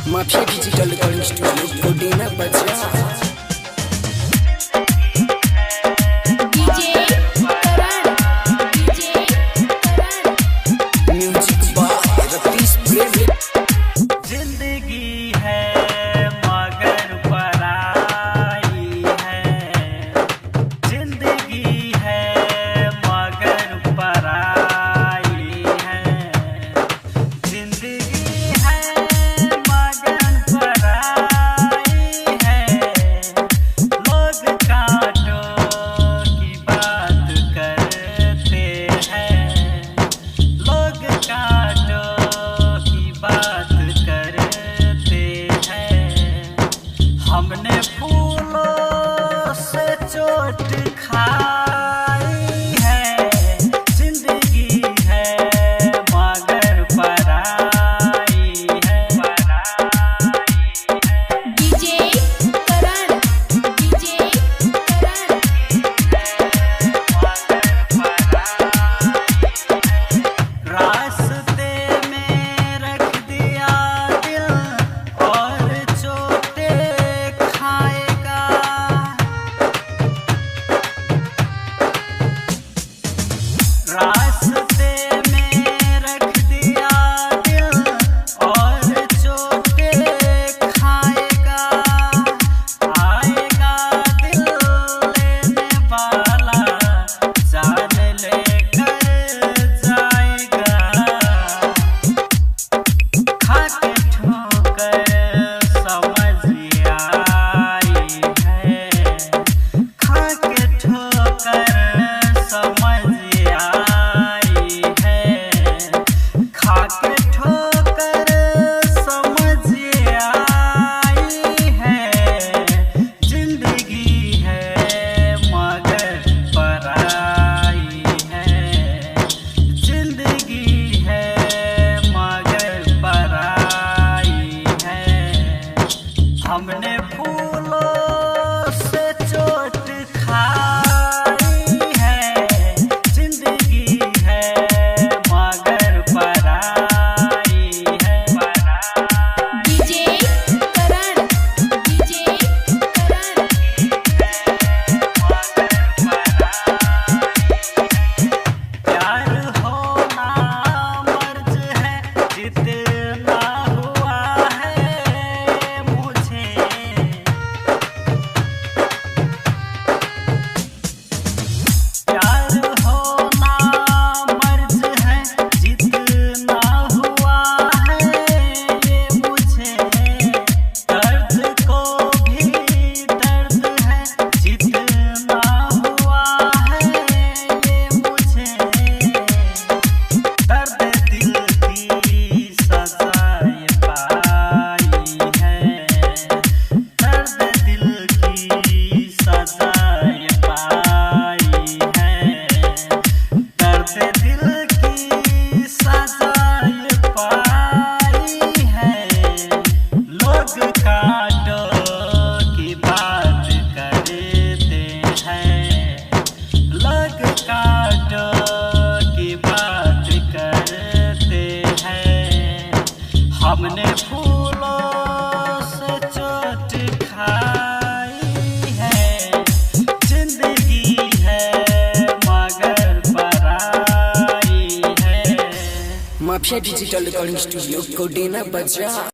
Mafia digital recording studio कोडेना बजा। हमने फूलों से चोट खाई है, जिंदगी है मगर पराई है। डीजे करण, डीजे करण। रास्ते में रख दिया दिल और चोटे खाएगा। रास्ते में रख दिया दिल और चोटे खाएगा। आएगा दिल लेने वाला, जान लेकर जाएगा। खाके ठोकर समझ आई है, खाके ठोकर समझ आई है, खाके ठोकर समझ आई है। जिंदगी है मगर पराई है, जिंदगी है मगर पराई है। हमने फूलों से चोट खाई है, जिंदगी है मगर पराई है। डीजे करण, डीजे करण। प्यार होना मर्ज है, जितना हुआ है मुझे। प्यार होना मर्ज है, जितना हुआ है ये मुझे। दर्द को भी दर्द है, जितना हुआ है ये मुझे। दर्द दिल की सजा ये पाई है, दर्द दिल की सजा ये पाई है, दर्द दिल की सजा ये पाई है। लोग काटो की बात करते हैं, लोग काटो की बात करते हैं। हमने फूलों से चोट खाई है, जिंदगी है मगर पराई है। माफिया डिजिटल रिकॉर्डिंग स्टूडियो कोडेना बजा।